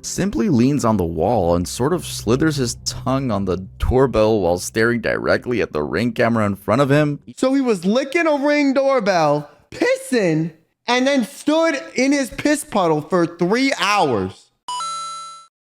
simply leans on the wall and sort of slithers his tongue on the doorbell while staring directly at the Ring camera in front of him. So he was licking a Ring doorbell, pissing, and then stood in his piss puddle for 3 hours.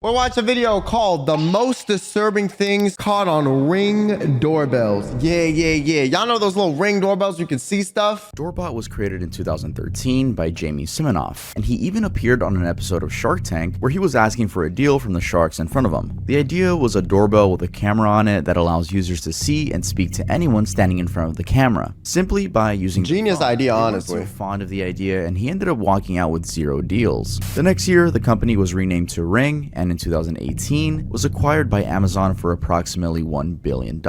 We'll watch a video called The Most Disturbing Things Caught on Ring Doorbells. Yeah. Y'all know those little Ring doorbells you can see stuff? Doorbot was created in 2013 by Jamie Siminoff, and he even appeared on an episode of Shark Tank where he was asking for a deal from the sharks in front of him. The idea was a doorbell with a camera on it that allows users to see and speak to anyone standing in front of the camera, simply by using genius idea, honestly. He was so fond of the idea, and he ended up walking out with 0 deals. The next year, the company was renamed to Ring, and in 2018 was acquired by Amazon for approximately $1 billion.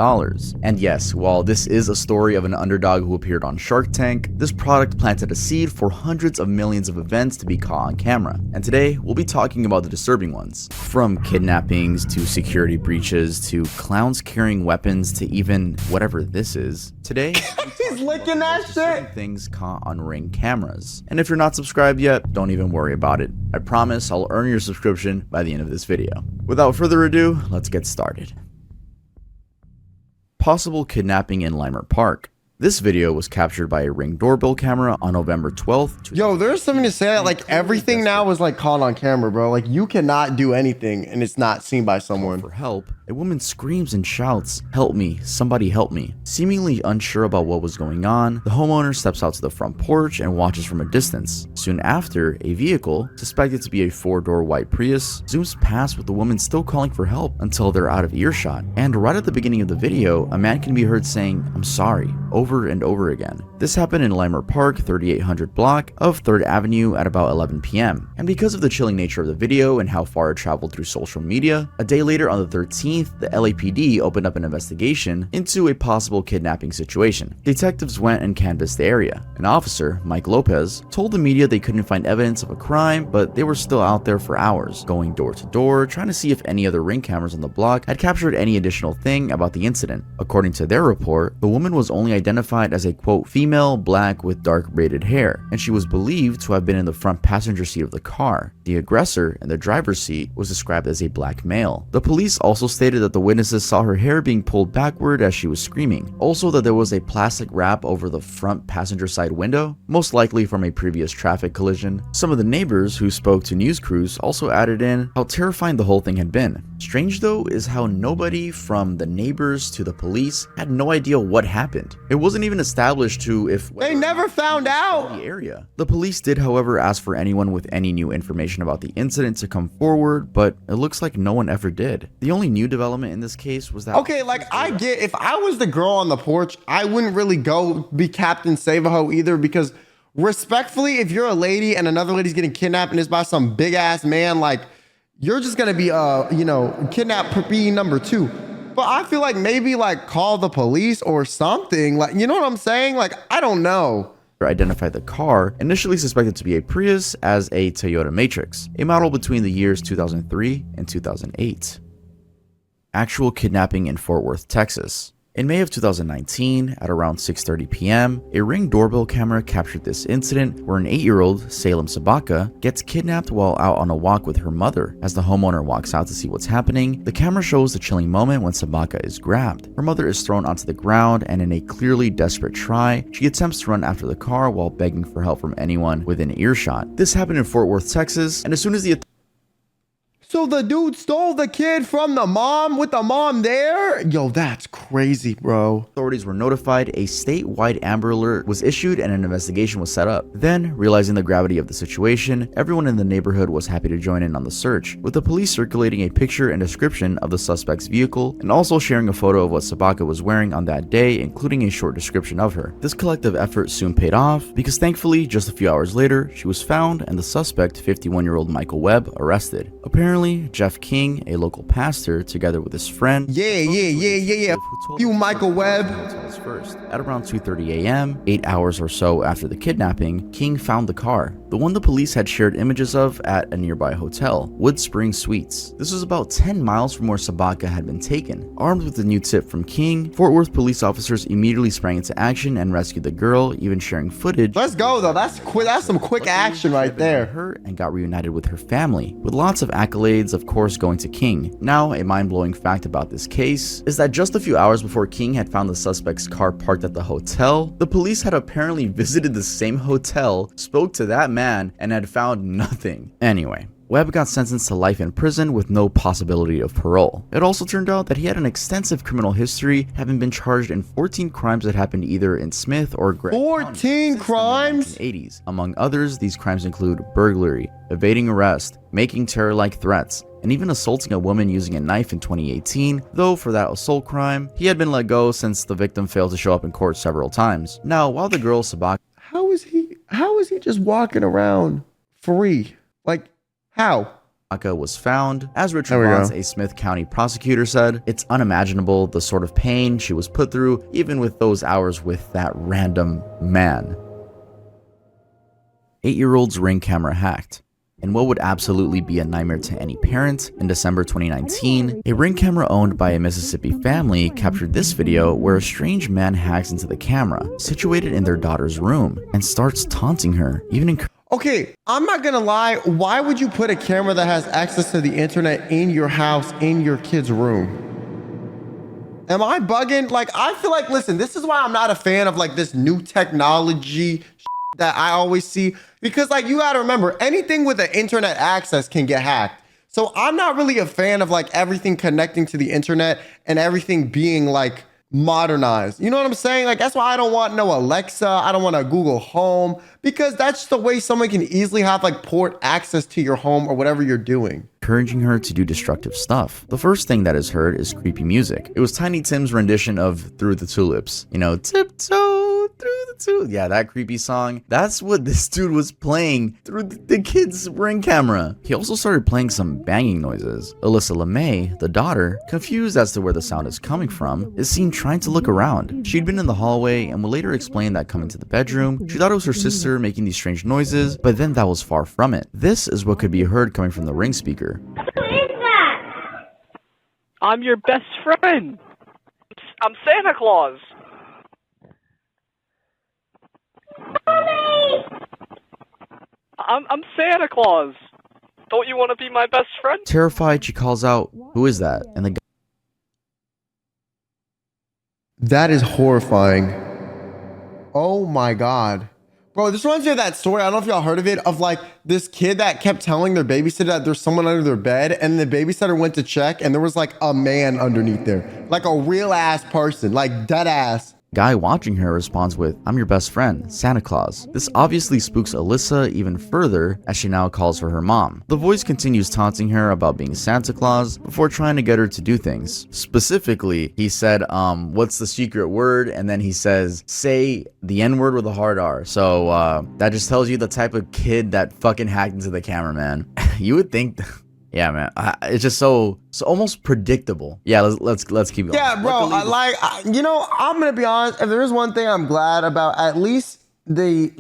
And yes, while this is a story of an underdog who appeared on Shark Tank, this product planted a seed for hundreds of millions of events to be caught on camera. And today, we'll be talking about the disturbing ones. From kidnappings to security breaches to clowns carrying weapons to even whatever this is. Today, he's licking that shit. Things caught on Ring cameras. And if you're not subscribed yet, don't even worry about it. I promise I'll earn your subscription by the end of this video. Without further ado, let's get started. Possible kidnapping in Leimert Park. This video was captured by a Ring doorbell camera on November 12th. Yo, there's something to say that like everything now is like caught on camera, bro. Like you cannot do anything and it's not seen by someone. For help, a woman screams and shouts, "Help me, somebody help me." Seemingly unsure about what was going on, the homeowner steps out to the front porch and watches from a distance. Soon after, a vehicle, suspected to be a 4-door white Prius, zooms past with the woman still calling for help until they're out of earshot. And right at the beginning of the video, a man can be heard saying, "I'm sorry," over and over again. This happened in Leimert Park, 3800 block of 3rd Avenue at about 11 p.m. And because of the chilling nature of the video and how far it traveled through social media, a day later on the 13th, the LAPD opened up an investigation into a possible kidnapping situation. Detectives went and canvassed the area. An officer, Mike Lopez, told the media they couldn't find evidence of a crime, but they were still out there for hours, going door to door, trying to see if any other Ring cameras on the block had captured any additional thing about the incident. According to their report, the woman was only identified as a quote female, black with dark braided hair, and she was believed to have been in the front passenger seat of the car. The aggressor in the driver's seat was described as a black male. The police also stated that the witnesses saw her hair being pulled backward as she was screaming. Also that there was a plastic wrap over the front passenger side window, most likely from a previous traffic collision. Some of the neighbors who spoke to news crews also added in how terrifying the whole thing had been. Strange though is how nobody from the neighbors to the police had no idea what happened. It wasn't even established to if they never found out the area. The police did, however, ask for anyone with any new information about the incident to come forward, but it looks like no one ever did. The only new development in this case was that okay, like I get if I was the girl on the porch, I wouldn't really go be Captain Save-A-Ho either, because respectfully, if you're a lady and another lady's getting kidnapped and it's by some big ass man, like you're just gonna be kidnapped puppy number 2. But I feel like maybe like call the police or something, like, you know what I'm saying? Like, I don't know. Identified the car, initially suspected to be a Prius, as a Toyota Matrix, a model between the years 2003 and 2008. Actual kidnapping in Fort Worth, Texas. In May of 2019, at around 6:30 p.m., a Ring doorbell camera captured this incident where an 8-year-old, Salem Sabaka, gets kidnapped while out on a walk with her mother. As the homeowner walks out to see what's happening, the camera shows the chilling moment when Sabaka is grabbed. Her mother is thrown onto the ground, and in a clearly desperate try, she attempts to run after the car while begging for help from anyone within earshot. This happened in Fort Worth, Texas, and as soon as the So the dude stole the kid from the mom with the mom there? Yo, that's crazy, bro. Authorities were notified, a statewide Amber Alert was issued, and an investigation was set up. Then, realizing the gravity of the situation, everyone in the neighborhood was happy to join in on the search, with the police circulating a picture and description of the suspect's vehicle, and also sharing a photo of what Sabaka was wearing on that day, including a short description of her. This collective effort soon paid off, because thankfully, just a few hours later, she was found and the suspect, 51-year-old Michael Webb, arrested. Apparently, Jeff King, a local pastor, together with his friend, who told You him to Michael search Webb. the hotels first. At around 2:30 a.m., 8 hours or so after the kidnapping, King found the car, the one the police had shared images of at a nearby hotel, Wood Spring Suites. This was about 10 miles from where Sabaka had been taken. Armed with the new tip from King, Fort Worth police officers immediately sprang into action and rescued the girl, even sharing footage. Let's go though. That's quick. That's some quick action right there. Her and got reunited with her family, with lots of accolades, of course, going to King. Now, a mind-blowing fact about this case is that just a few hours before King had found the suspect's car parked at the hotel, the police had apparently visited the same hotel, spoke to that man, and had found nothing. Anyway, Webb got sentenced to life in prison with no possibility of parole. It also turned out that he had an extensive criminal history, having been charged in 14 crimes that happened either in Smith or Gregg 14 crimes? in the 1980s. Among others, these crimes include burglary, evading arrest, making terror-like threats, and even assaulting a woman using a knife in 2018, though for that assault crime, he had been let go since the victim failed to show up in court several times. Now, while the girl Sabaka How is he just walking around free? Like, how? was found, as Richard Vance, a Smith County prosecutor, said, it's unimaginable the sort of pain she was put through, even with those hours with that random man. 8-year-old's Ring camera hacked. In what would absolutely be a nightmare to any parent, in December 2019, a Ring camera owned by a Mississippi family captured this video where a strange man hacks into the camera, situated in their daughter's room, and starts taunting her, even Okay, I'm not gonna lie. Why would you put a camera that has access to the internet in your house, in your kid's room? Am I bugging? Like, I feel like, listen, this is why I'm not a fan of like this new technology that I always see, because like, you gotta remember, anything with an internet access can get hacked. So I'm not really a fan of like everything connecting to the internet and everything being like modernized. You know what I'm saying? Like, that's why I don't want no Alexa. I don't want a Google Home, because that's the way someone can easily have like port access to your home or whatever you're doing. Encouraging her to do destructive stuff. The first thing that is heard is creepy music. It was Tiny Tim's rendition of Through the Tulips. You know, tiptoe through the tulips. Yeah, that creepy song. That's what this dude was playing through the kid's Ring camera. He also started playing some banging noises. Alyssa LeMay, the daughter, confused as to where the sound is coming from, is seen trying to look around. She'd been in the hallway and would later explain that coming to the bedroom, she thought it was her sister making these strange noises, but then that was far from it. This is what could be heard coming from the Ring speaker. Who is that? I'm your best friend. I'm Santa Claus. Mommy! I'm Santa Claus. Don't you want to be my best friend? Terrified, she calls out, "Who is that?" And the That is horrifying. Oh my God. Bro, this reminds me of that story. I don't know if y'all heard of it, of like this kid that kept telling their babysitter that there's someone under their bed, and the babysitter went to check and there was like a man underneath there. Like a real ass person, like dead ass. guy watching her responds with, "I'm your best friend, Santa Claus." This obviously spooks Alyssa even further, as she now calls for her mom. The voice continues taunting her about being Santa Claus before trying to get her to do things. Specifically, he said, what's the secret word? And then he says, say the N-word with a hard R. So that just tells you the type of kid that fucking hacked into the camera, man. You would think yeah, man. It's just so almost predictable. Yeah, let's keep going. Yeah, bro. You know, I'm gonna be honest. If there is one thing I'm glad about, at least nothing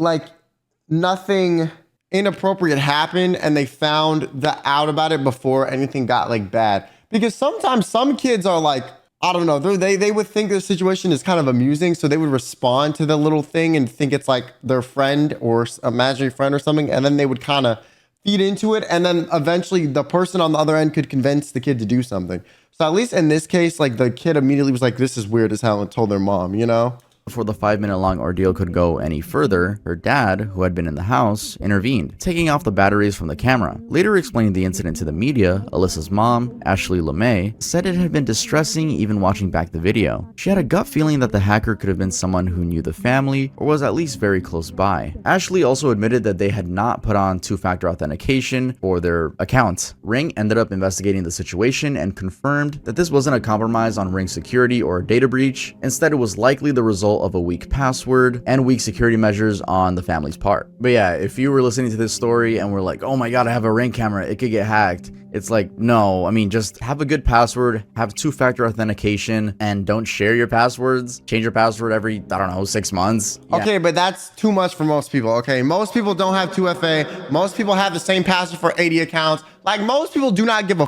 inappropriate happened, and they found out about it before anything got bad. Because sometimes some kids are like, I don't know, they would think the situation is kind of amusing, so they would respond to the little thing and think it's like their friend or imaginary friend or something, and then they would kind of feed into it, and then eventually the person on the other end could convince the kid to do something. So at least in this case, the kid immediately was like, this is weird as hell, and told their mom, you know? Before the 5-minute long ordeal could go any further, her dad, who had been in the house, intervened, taking off the batteries from the camera. Later explaining the incident to the media, Alyssa's mom, Ashley LeMay, said it had been distressing even watching back the video. She had a gut feeling that the hacker could have been someone who knew the family or was at least very close by. Ashley also admitted that they had not put on two-factor authentication for their account. Ring ended up investigating the situation and confirmed that this wasn't a compromise on Ring security or a data breach. Instead, it was likely the result result of a weak password and weak security measures on the family's part. But yeah, if you were listening to this story and were like, oh my god, I have a Ring camera, it could get hacked. It's like, no, I mean, just have a good password, have two-factor authentication, and don't share your passwords. Change your password every, I don't know, 6 months. Yeah. Okay, but that's too much for most people, okay? Most people don't have 2FA. Most people have the same password for 80 accounts. Like, most people do not give a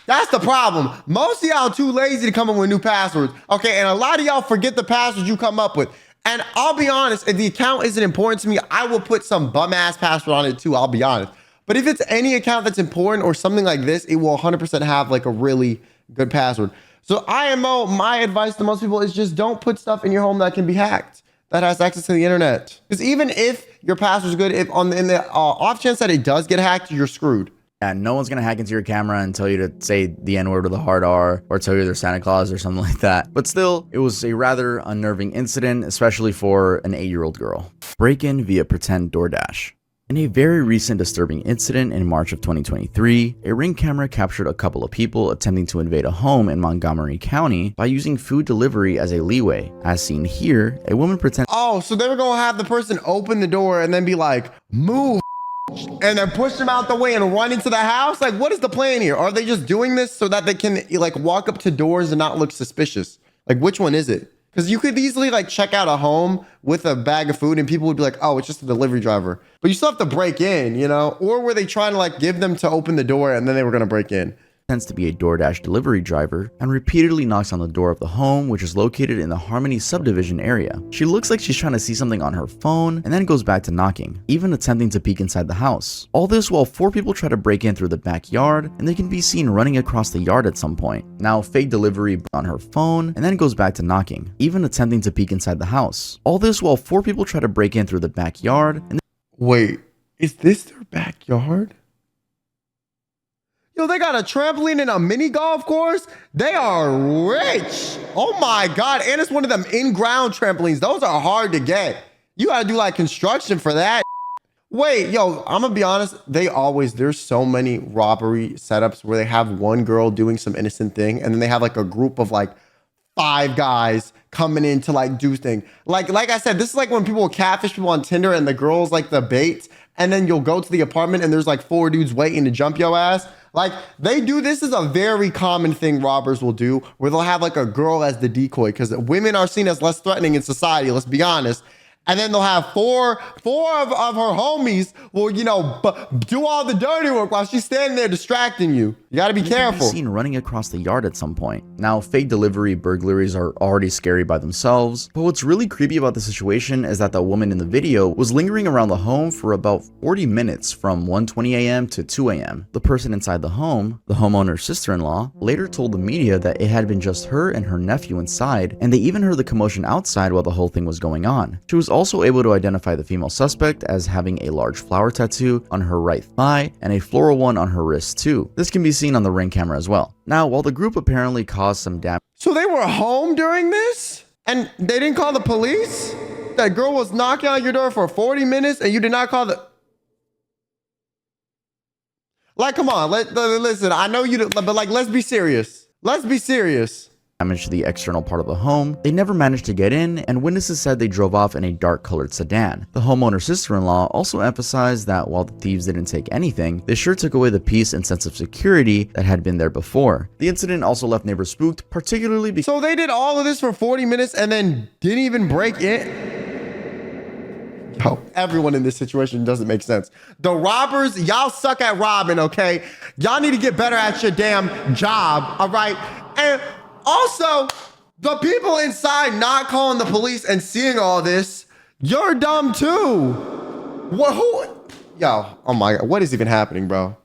That's the problem. Most of y'all too lazy to come up with new passwords, okay? And a lot of y'all forget the passwords you come up with. And I'll be honest, if the account isn't important to me, I will put some bum-ass password on it too, I'll be honest. But if it's any account that's important or something like this, it will 100% have like a really good password. So IMO, my advice to most people is just don't put stuff in your home that can be hacked, that has access to the internet. Because even if your password's good, if in the off chance that it does get hacked, you're screwed. Yeah, no one's gonna hack into your camera and tell you to say the N-word or the hard R or tell you they're Santa Claus or something like that. But still, it was a rather unnerving incident, especially for an 8-year-old girl. Break-in via pretend DoorDash. In a very recent disturbing incident in March of 2023, a Ring camera captured a couple of people attempting to invade a home in Montgomery County by using food delivery as a leeway. As seen here, a woman pretends— Oh, so they were gonna have the person open the door and then be like, move, and then push them out the way and run into the house? Like, what is the plan here? Are they just doing this so that they can like walk up to doors and not look suspicious? Like, which one is it? Because you could easily like check out a home with a bag of food and people would be like, oh, it's just a delivery driver. But you still have to break in, you know? Or were they trying to like give them to open the door and then they were going to break in? Tends to be a DoorDash delivery driver and repeatedly knocks on the door of the home, which is located in the Harmony subdivision area. She looks like she's trying to see something on her phone and then goes back to knocking, even attempting to peek inside the house. All this while 4 people try to break in through the backyard and they can be seen running across the yard at some point. Now fake delivery on her phone and then goes back to knocking, even attempting to peek inside the house. All this while 4 people try to break in through the backyard and— Wait, is this their backyard? Yo, they got a trampoline and a mini golf course. They are rich. Oh my God. And it's one of them in-ground trampolines. Those are hard to get. You gotta do like construction for that. Wait, yo, I'm gonna be honest. There's so many robbery setups where they have one girl doing some innocent thing and then they have like a group of like 5 guys coming in to like do things. Like I said, this is like when people catfish people on Tinder and the girl's like the bait, and then you'll go to the apartment and there's like 4 dudes waiting to jump your ass. Like they do, this is a very common thing robbers will do, where they'll have like a girl as the decoy because women are seen as less threatening in society, let's be honest. And then they'll have four of her homies will, you know, do all the dirty work while she's standing there distracting you. You gotta be careful. Seen running across the yard at some point. Now, fake delivery burglaries are already scary by themselves, but what's really creepy about the situation is that the woman in the video was lingering around the home for about 40 minutes from 1:20 a.m. to 2 a.m. The person inside the home, the homeowner's sister-in-law, later told the media that it had been just her and her nephew inside, and they even heard the commotion outside while the whole thing was going on. She was also able to identify the female suspect as having a large flower tattoo on her right thigh and a floral one on her wrist too. This can be seen on the Ring camera as well. Now, while the group apparently caused some damage— So they were home during this and they didn't call the police? That girl was knocking on your door for 40 minutes and you did not call the— Like, come on, listen, I know you, but like, let's be serious. Let's be serious. damage to the external part of the home, they never managed to get in, and witnesses said they drove off in a dark-colored sedan. The homeowner's sister-in-law also emphasized that while the thieves didn't take anything, they sure took away the peace and sense of security that had been there before. The incident also left neighbors spooked, particularly because— So they did all of this for 40 minutes and then didn't even break in? Yo, everyone in this situation doesn't make sense. The robbers, y'all suck at robbing, okay? Y'all need to get better at your damn job, all right? And also, the people inside not calling the police and seeing all this, you're dumb too. What? Who? Yo, oh my God, what is even happening, bro?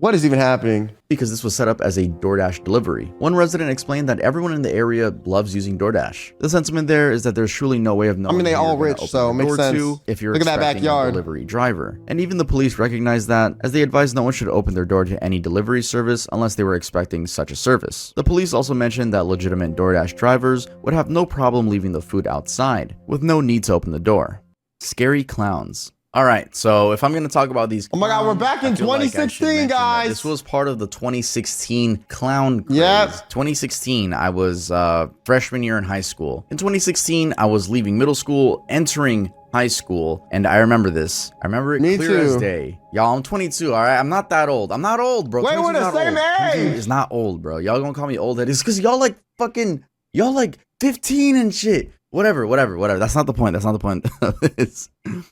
What is even happening? Because this was set up as a DoorDash delivery. One resident explained that everyone in the area loves using DoorDash. The sentiment there is that there's truly no way of knowing— I mean, they all rich, so it makes sense. If you're Look at that expecting backyard. a delivery driver. And even the police recognize that, as they advise no one should open their door to any delivery service unless they were expecting such a service. The police also mentioned that legitimate DoorDash drivers would have no problem leaving the food outside, with no need to open the door. Scary clowns. All right, so if I'm going to talk about these Oh my God, we're clowns, back in I feel like I should 2016, mention that guys. This was part of the 2016 clown craze. Yep. 2016, I was freshman year in high school. In 2016, I was leaving middle school, entering high school, and I remember this. I remember it Me clear as too. day. Y'all, I'm 22, all right? I'm not that old. I'm not old, bro. Wait, 22 we're the not same old. 22 age. is not old, bro. Y'all gonna call me old head. It's because y'all like fucking, y'all like 15 and shit. Whatever. That's not the point. That's not the point.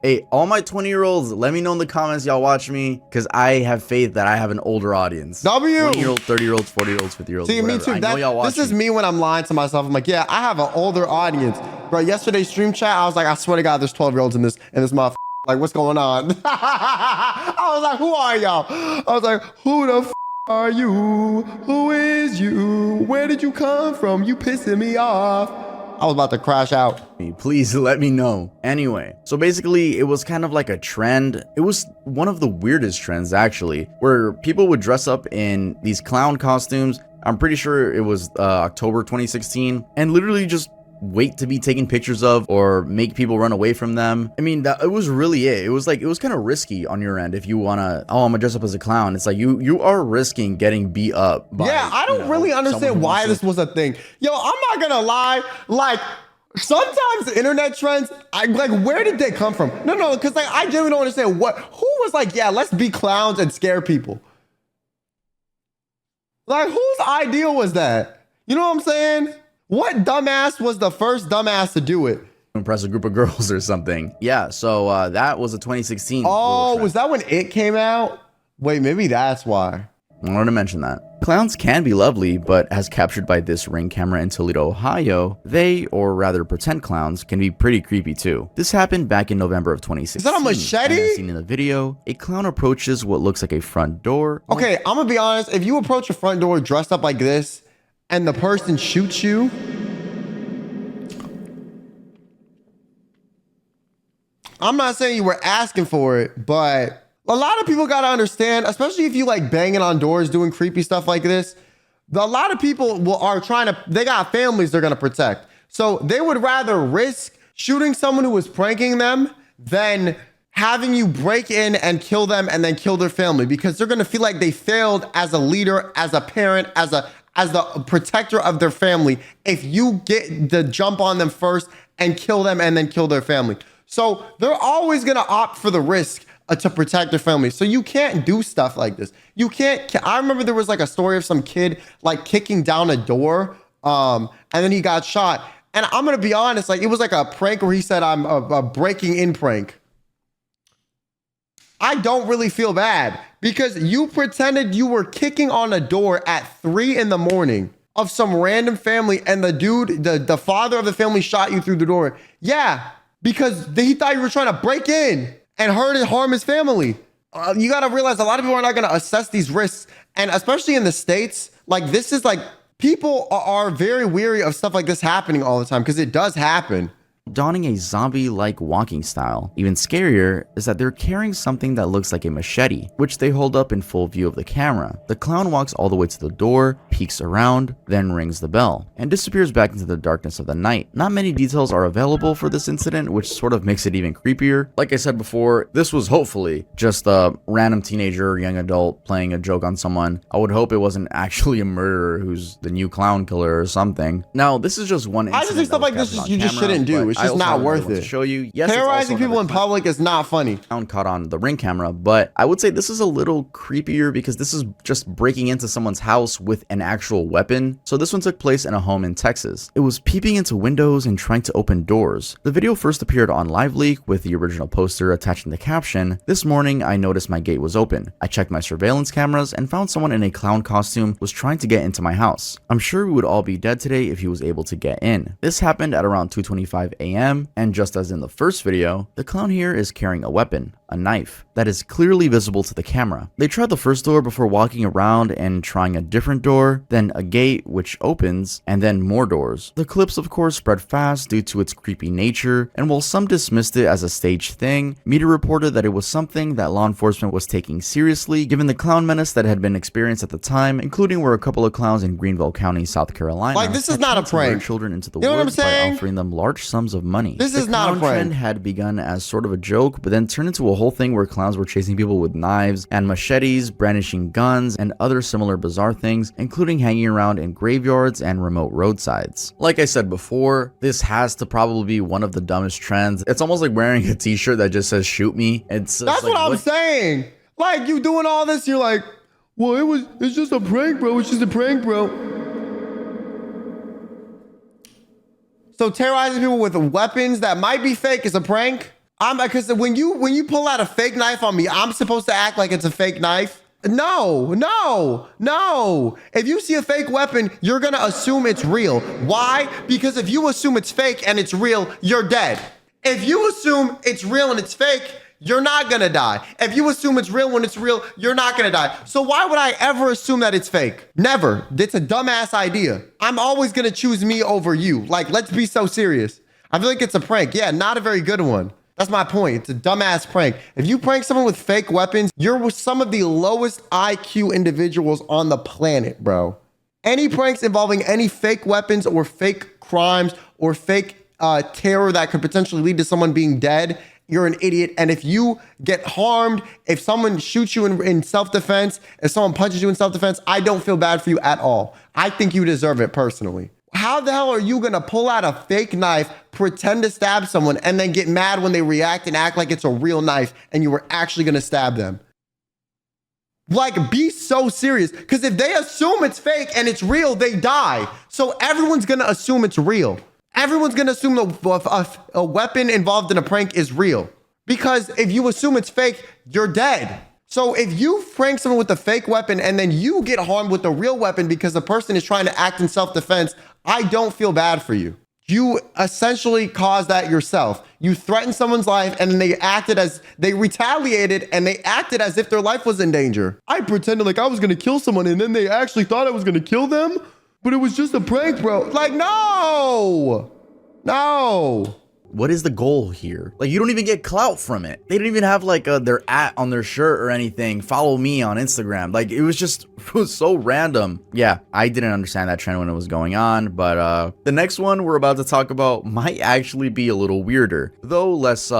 Hey, all my 20-year-olds, let me know in the comments y'all watch me, because I have faith that I have an older audience. W. 20-year-old, 30-year-olds, 40-year-olds, 50-year-olds. See, me too. I know y'all watch This is me when I'm lying to myself. I'm like, yeah, I have an older audience. Bro, yesterday's stream chat, I was like, I swear to God, there's 12-year-olds in this motherfucker. Like, what's going on? I was like, who are y'all? I was like, who the are you? Who is you? Where did you come from? You pissing me off. I was about to crash out. Please let me know. Anyway, so basically it was kind of like a trend. It was one of the weirdest trends actually, where people would dress up in these clown costumes. I'm pretty sure it was October 2016, and literally just wait to be taken pictures of or make people run away from them. I mean, it was really it. It was kind of risky on your end if you wanna, oh, I'm gonna dress up as a clown. It's like you are risking getting beat up by, Yeah, I don't really understand why this was a thing. Yo, I'm not gonna lie. Like, sometimes the internet trends, where did they come from? No, because like I genuinely don't understand who was like, yeah, let's be clowns and scare people. Like, whose idea was that? You know what I'm saying? What dumbass was the first dumbass to do it? Impress a group of girls or something. Yeah, so that was a 2016. Oh, was that when it came out? Wait, maybe that's why. I wanted to mention that. Clowns can be lovely, but as captured by this Ring camera in Toledo, Ohio, they, or rather pretend clowns, can be pretty creepy too. This happened back in November of 2016. Is that a machete? And as seen in the video, a clown approaches what looks like a front door. Okay, I'm gonna be honest. If you approach a front door dressed up like this, and the person shoots you, I'm not saying you were asking for it, but a lot of people gotta understand, especially if you like banging on doors doing creepy stuff like this, a lot of people they got families they're gonna protect. So they would rather risk shooting someone who was pranking them than having you break in and kill them and then kill their family, because they're gonna feel like they failed as a leader, as a parent, as the protector of their family if you get the jump on them first and kill them and then kill their family. So they're always going to opt for the risk to protect their family. So you can't do stuff like this. You can't. I remember there was like a story of some kid like kicking down a door and then he got shot. And I'm going to be honest, like it was like a prank where he said, I'm a breaking in prank. I don't really feel bad because you pretended you were kicking on a door at 3 in.the.morning of some random family, and the dude, the father of the family, shot you through the door. Yeah, because he thought you were trying to break in and harm his family. You got to realize a lot of people are not going to assess these risks, and especially in the States, like this is like people are very weary of stuff like this happening all the time because it does happen. Donning a zombie-like walking style. Even scarier is that they're carrying something that looks like a machete, which they hold up in full view of the camera. The clown walks all the way to the door, peeks around, then rings the bell, and disappears back into the darkness of the night. Not many details are available for this incident, which sort of makes it even creepier. Like I said before, this was hopefully just a random teenager or young adult playing a joke on someone. I would hope it wasn't actually a murderer who's the new clown killer or something. Now, this is just one incident. I just think stuff like this you just shouldn't do. It's just not worth it. To show you, yes, terrorizing people in public is not funny. Caught on the Ring camera, but I would say this is a little creepier because this is just breaking into someone's house with an actual weapon. So this one took place in a home in Texas. It was peeping into windows and trying to open doors. The video first appeared on LiveLeak with the original poster attaching the caption, "This morning I noticed my gate was open. I checked my surveillance cameras and found someone in a clown costume was trying to get into my house. I'm sure we would all be dead today if he was able to get in." This happened at around 2:25 a.m. and just as in the first video, the clown here is carrying a weapon. a knife that is clearly visible to the camera. They tried the first door before walking around and trying a different door, then a gate which opens, and then more doors. The clips of course spread fast due to its creepy nature, and while some dismissed it as a staged thing, media reported that it was something that law enforcement was taking seriously given the clown menace that had been experienced at the time, including where a couple of clowns in Greenville County, South Carolina, like, this is not a prank. Children into the You know what I'm woods by saying? offering them large sums of money. This is not a The clown prank. trend had begun as sort of a joke, but then turned into a whole thing where clowns were chasing people with knives and machetes, brandishing guns, and other similar bizarre things, including hanging around in graveyards and remote roadsides. Like I said before, this has to probably be one of the dumbest trends. It's almost like wearing a t-shirt that just says shoot me. That's what I'm saying. Like, you doing all this, you're like, well, it's just a prank, bro. It's just a prank, bro. So terrorizing people with weapons that might be fake is a prank? Because when you pull out a fake knife on me, I'm supposed to act like it's a fake knife? No. If you see a fake weapon, you're gonna assume it's real. Why? Because if you assume it's fake and it's real, you're dead. If you assume it's real and it's fake, you're not gonna die. If you assume it's real when it's real, you're not gonna die. So why would I ever assume that it's fake? Never. It's a dumbass idea. I'm always gonna choose me over you. Like, let's be so serious. I feel like it's a prank. Yeah, not a very good one. That's my point. It's a dumbass prank. If you prank someone with fake weapons, you're with some of the lowest IQ individuals on the planet, bro. Any pranks involving any fake weapons or fake crimes or fake terror that could potentially lead to someone being dead, you're an idiot. And if you get harmed, if someone shoots you in self-defense, if someone punches you in self-defense, I don't feel bad for you at all. I think you deserve it personally. How the hell are you gonna pull out a fake knife, pretend to stab someone, and then get mad when they react and act like it's a real knife and you were actually gonna stab them? Like, be so serious. Because if they assume it's fake and it's real, they die. So everyone's gonna assume it's real. Everyone's gonna assume a weapon involved in a prank is real. Because if you assume it's fake, you're dead. So if you prank someone with a fake weapon and then you get harmed with a real weapon because the person is trying to act in self-defense, I don't feel bad for you. You essentially caused that yourself. You threatened someone's life and then they retaliated and they acted as if their life was in danger. I pretended like I was gonna kill someone and then they actually thought I was gonna kill them, but it was just a prank, bro. Like, no. What is the goal here? Like, you don't even get clout from it. They didn't even have like their @ on their shirt or anything. Follow me on Instagram. Like, it was so random. Yeah, I didn't understand that trend when it was going on, but the next one we're about to talk about might actually be a little weirder, though less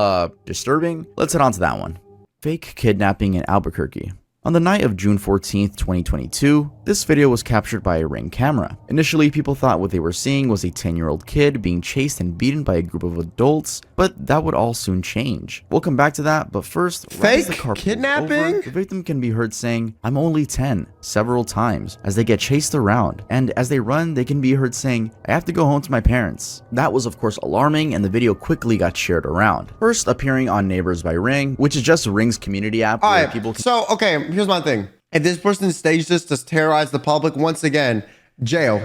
disturbing. Let's head on to that one. Fake kidnapping in Albuquerque. On the night of June 14th, 2022, this video was captured by a Ring camera. Initially, people thought what they were seeing was a 10-year-old kid being chased and beaten by a group of adults, but that would all soon change. We'll come back to that, but first, right as the car pulls kidnapping? over, the victim can be heard saying, "I'm only 10," several times as they get chased around, and as they run, they can be heard saying, "I have to go home to my parents." That was of course alarming, and the video quickly got shared around. First appearing on Neighbors by Ring, which is just Ring's community app All where right, people can so, okay, here's my thing. If this person staged this to terrorize the public, once again, jail.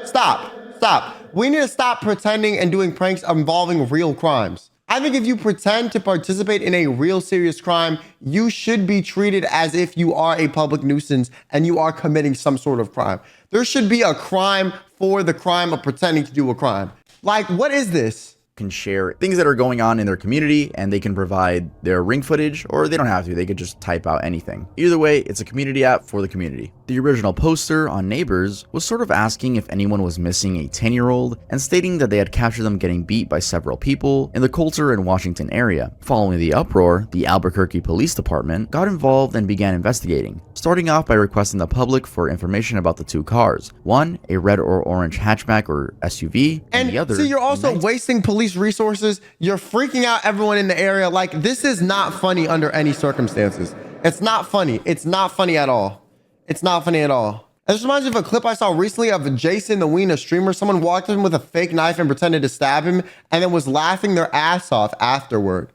Stop. We need to stop pretending and doing pranks involving real crimes. I think if you pretend to participate in a real serious crime, you should be treated as if you are a public nuisance and you are committing some sort of crime. There should be a crime for the crime of pretending to do a crime. Like, what is this? can share things that are going on in their community, and they can provide their Ring footage, or they don't have to, they could just type out anything. Either way, it's a community app for the community. The original poster on Neighbors was sort of asking if anyone was missing a 10-year-old and stating that they had captured them getting beat by several people in the Coulter and Washington area. Following the uproar, the Albuquerque Police Department got involved and began investigating, starting off by requesting the public for information about the two cars. One, a red or orange hatchback or SUV, and the other... See, you're also wasting police resources. You're freaking out everyone in the area. Like, this is not funny under any circumstances. It's not funny. It's not funny at all. It's not funny at all. This reminds me of a clip I saw recently of Jason the Wiener streamer. Someone walked in with a fake knife and pretended to stab him and then was laughing their ass off afterward.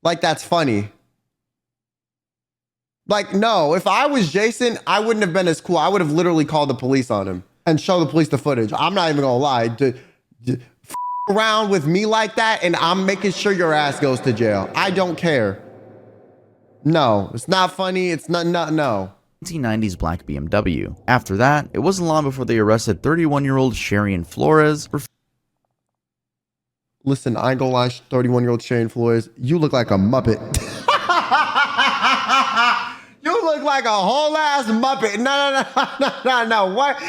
Like, that's funny. Like, no, if I was Jason, I wouldn't have been as cool. I would have literally called the police on him and show the police the footage. I'm not even gonna lie. around with me like that, and I'm making sure your ass goes to jail. I don't care. No, it's not funny. It's not no. 1990s black BMW. After that, it wasn't long before they arrested 31-year-old Sharian Flores for Listen, I ain't gonna lie, 31-year-old Sharian Flores, you look like a Muppet. You look like a whole ass Muppet. No. What?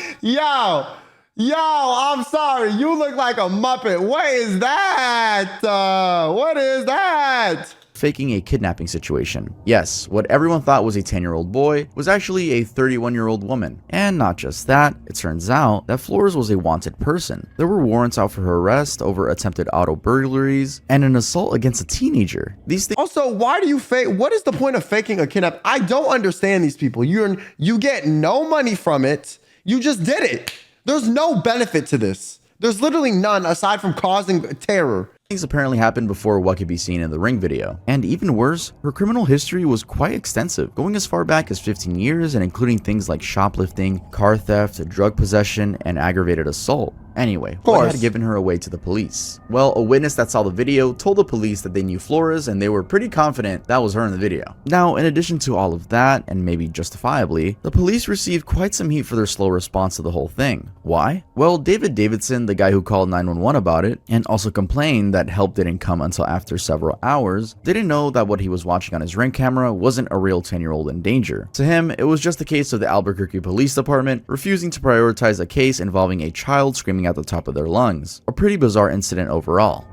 Yo, I'm sorry. You look like a Muppet. What is that? What is that? faking a kidnapping situation. Yes, what everyone thought was a 10-year-old boy was actually a 31-year-old woman. And not just that, it turns out that Flores was a wanted person. There were warrants out for her arrest over attempted auto burglaries and an assault against a teenager. These things. Also, why do you fake? What is the point of faking a kidnap? I don't understand these people. You get no money from it. You just did it. There's no benefit to this. There's literally none aside from causing terror. Things apparently happened before what could be seen in the Ring video. And even worse, her criminal history was quite extensive, going as far back as 15 years and including things like shoplifting, car theft, drug possession, and aggravated assault. Anyway, what had given her away to the police? Well, a witness that saw the video told the police that they knew Flores and they were pretty confident that was her in the video. Now, in addition to all of that, and maybe justifiably, the police received quite some heat for their slow response to the whole thing. Why? Well, David Davidson, the guy who called 911 about it, and also complained that help didn't come until after several hours, didn't know that what he was watching on his Ring camera wasn't a real 10-year-old in danger. To him, it was just a case of the Albuquerque Police Department refusing to prioritize a case involving a child screaming at the top of their lungs. A pretty bizarre incident overall.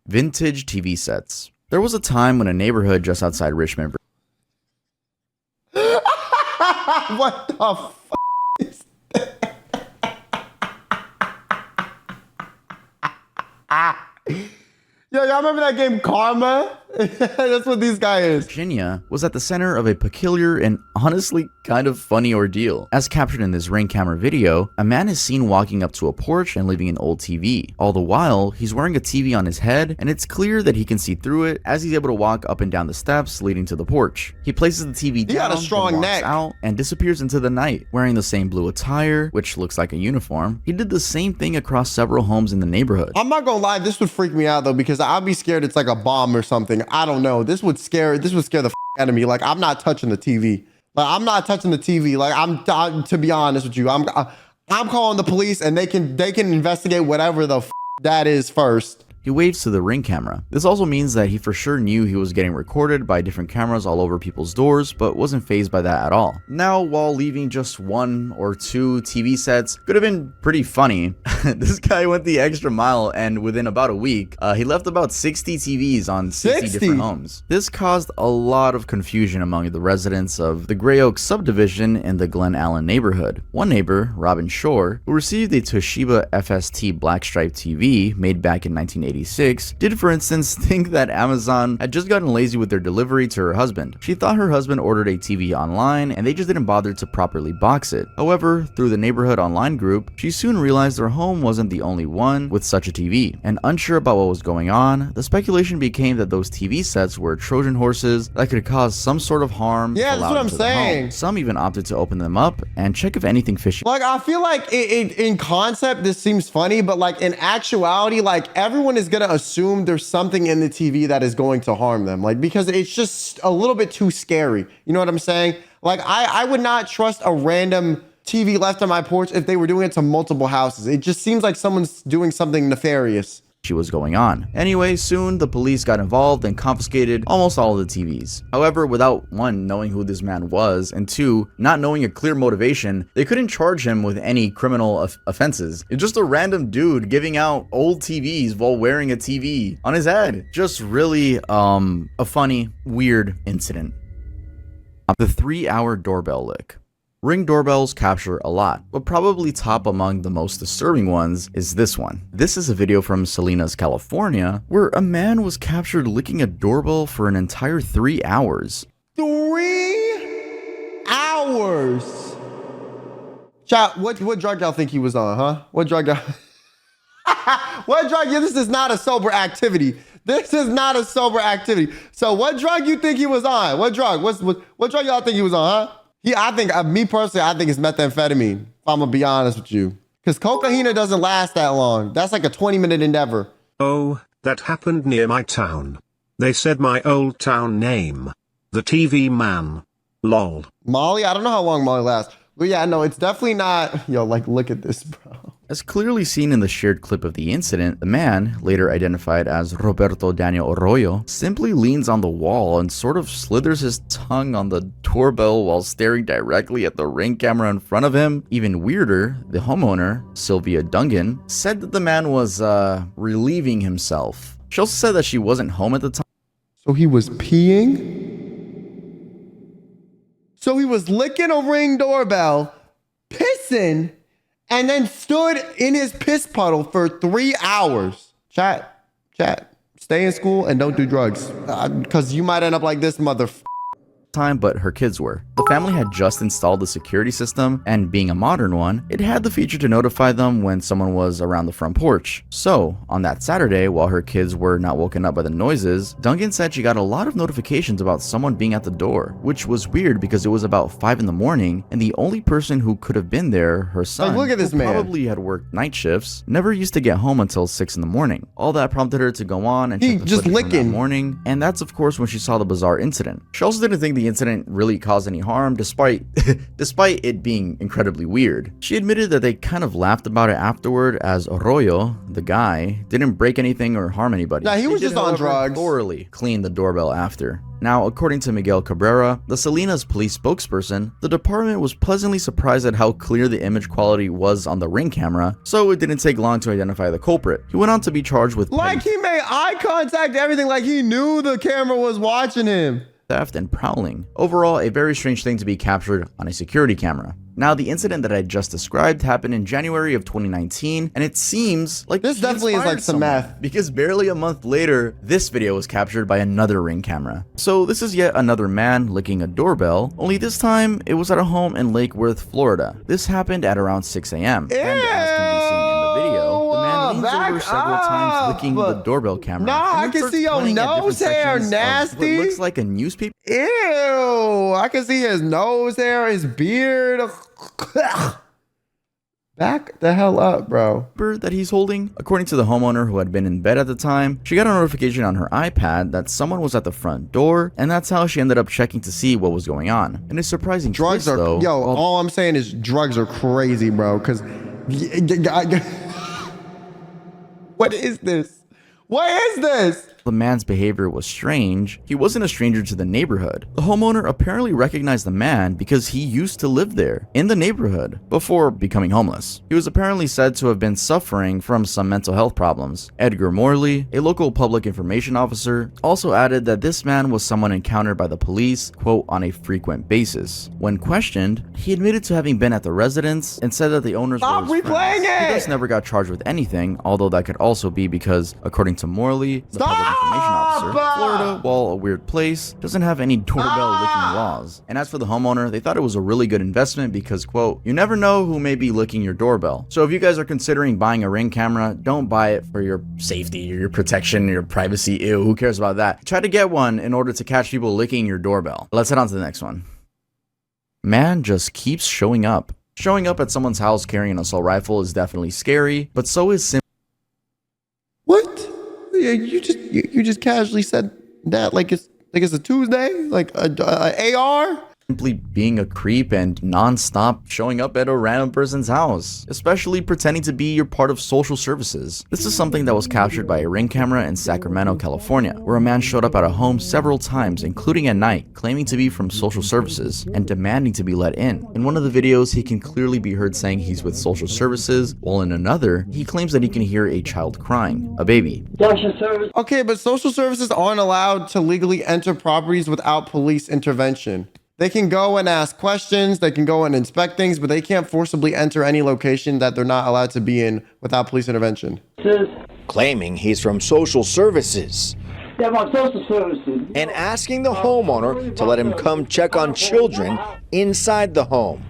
Vintage TV sets. There was a time when a neighborhood just outside Richmond. What the f is that? Yo, y'all remember that game Karma? That's what these guys is. Virginia was at the center of a peculiar and honestly kind of funny ordeal. As captured in this Ring camera video, a man is seen walking up to a porch and leaving an old TV. All the while, he's wearing a TV on his head, and it's clear that he can see through it as he's able to walk up and down the steps leading to the porch. He places the TV down, got a strong walks neck. out, and disappears into the night, wearing the same blue attire, which looks like a uniform. He did the same thing across several homes in the neighborhood. I'm not gonna lie, this would freak me out though, because I'd be scared it's like a bomb or something. I don't know. This would scare the f out of me. Like, I'm not touching the TV. Like, I'm not touching the TV. Like, I'm to be honest with you, I'm calling the police and they can investigate whatever the f that is first. He waves to the Ring camera. This also means that he for sure knew he was getting recorded by different cameras all over people's doors, but wasn't fazed by that at all. Now, while leaving just 1 or 2 TV sets could have been pretty funny, this guy went the extra mile, and within about a week, he left about 60 TVs on 60 different homes. This caused a lot of confusion among the residents of the Gray Oak subdivision in the Glen Allen neighborhood. One neighbor, Robin Shore, who received a Toshiba FST Blackstripe TV made back in 1986, did for instance think that Amazon had just gotten lazy with their delivery to her husband. She thought her husband ordered a TV online and they just didn't bother to properly box it. However, through the neighborhood online group, she soon realized their home wasn't the only one with such a TV. And unsure about what was going on, the speculation became that those TV sets were Trojan horses that could cause some sort of harm. Yeah, that's what I'm saying. Some even opted to open them up and check if anything fishy. Like, I feel like in concept, this seems funny, but like in actuality, like everyone is gonna assume there's something in the TV that is going to harm them, like, because it's just a little bit too scary. You know what I'm saying? Like, I would not trust a random TV left on my porch if they were doing it to multiple houses. It just seems like someone's doing something nefarious. Was going on. Anyway, soon the police got involved and confiscated almost all of the TVs. However, without 1, knowing who this man was, and 2, not knowing a clear motivation, they couldn't charge him with any criminal offenses. It's just a random dude giving out old TVs while wearing a TV on his head. Just really a funny, weird incident. The 3-hour doorbell lick. Ring doorbells capture a lot, but probably top among the most disturbing ones is this one. This is a video from Salinas, California, where a man was captured licking a doorbell for an entire 3 hours. 3 hours. Chat, what drug y'all think he was on, huh? What drug y'all? What drug? Yeah, this is not a sober activity. This is not a sober activity. So what drug you think he was on? What drug? What drug y'all think he was on, huh? I think, me personally, I think it's methamphetamine. If I'm gonna be honest with you. Because cocaine doesn't last that long. That's like a 20-minute endeavor. Oh, that happened near my town. They said my old town name. The TV man. Lol. Molly? I don't know how long Molly lasts. But yeah, no, it's definitely not. Yo, like, look at this, bro. As clearly seen in the shared clip of the incident, the man, later identified as Roberto Daniel Arroyo, simply leans on the wall and sort of slithers his tongue on the doorbell while staring directly at the Ring camera in front of him. Even weirder, the homeowner, Sylvia Dungan, said that the man was, relieving himself. She also said that she wasn't home at the time. So he was peeing? So he was licking a Ring doorbell, pissing, and then stood in his piss puddle for 3 hours. Chat, stay in school and don't do drugs. Because you might end up like this time, but her kids were. The family had just installed the security system, and being a modern one, it had the feature to notify them when someone was around the front porch. So, on that Saturday, while her kids were not woken up by the noises, Duncan said she got a lot of notifications about someone being at the door, which was weird because it was about 5 in the morning, and the only person who could have been there, her son, like, look at this who man. probably had worked night shifts, never used to get home until 6 in the morning. All that prompted her to go on and check the just footage from that licking. morning, and that's of course when she saw the bizarre incident. She also didn't think the incident really caused any harm, despite it being incredibly weird. She admitted that they kind of laughed about it afterward, as Arroyo, the guy, didn't break anything or harm anybody. Nah, he was just on drugs. Thoroughly cleaned the doorbell after. Now, according to Miguel Cabrera, the Salinas police spokesperson, the department was pleasantly surprised at how clear the image quality was on the Ring camera, so it didn't take long to identify the culprit. He went on to be charged with like he made eye contact, everything, like he knew the camera was watching him. Theft and prowling. Overall, a very strange thing to be captured on a security camera. Now, the incident that I just described happened in January of 2019, and it seems like this definitely is like some meth. Because barely a month later, this video was captured by another Ring camera. So this is yet another man licking a doorbell, only this time it was at a home in Lake Worth, Florida. This happened at around 6 a.m. And as can be seen in the video, the man leans over several times licking the doorbell camera. Nah, I can see your nose hair, nasty. What looks like a newspaper. Ew, I can see his nose hair, his beard. Back the hell up, bro. That he's holding. According to the homeowner who had been in bed at the time, she got a notification on her iPad that someone was at the front door, and that's how she ended up checking to see what was going on. And it's surprising. Drugs are, though, yo, all I'm saying is drugs are crazy, bro, because what is this? What is this? The man's behavior was strange. He wasn't a stranger to the neighborhood. The homeowner apparently recognized the man because he used to live there, in the neighborhood, before becoming homeless. He was apparently said to have been suffering from some mental health problems. Edgar Morley, a local public information officer, also added that this man was someone encountered by the police, quote, on a frequent basis. When questioned, he admitted to having been at the residence and said that the owners Stop were his replaying friends. it! He thus never got charged with anything, although that could also be because, according to Morley, the public information officer, Florida, while a weird place, doesn't have any doorbell licking laws. And as for the homeowner, they thought it was a really good investment because, quote, you never know who may be licking your doorbell. So if you guys are considering buying a Ring camera, don't buy it for your safety, your protection, your privacy. Ew, who cares about that? Try to get one in order to catch people licking your doorbell. Let's head on to the next one. Man just keeps showing up. Showing up at someone's house carrying an assault rifle is definitely scary, but so is What? You just casually said that like it's a Tuesday, like a AR. simply being a creep and non-stop showing up at a random person's house, especially pretending to be your part of social services. This is something that was captured by a Ring camera in Sacramento, California, where a man showed up at a home several times, including at night, claiming to be from social services and demanding to be let in. In one of the videos, he can clearly be heard saying he's with social services, while in another, he claims that he can hear a child crying, a baby. Okay, but social services aren't allowed to legally enter properties without police intervention. They can go and ask questions, they can go and inspect things, but they can't forcibly enter any location that they're not allowed to be in without police intervention. Claiming he's from social services Yeah, I'm on social services. and asking the homeowner to let him come check on children inside the home.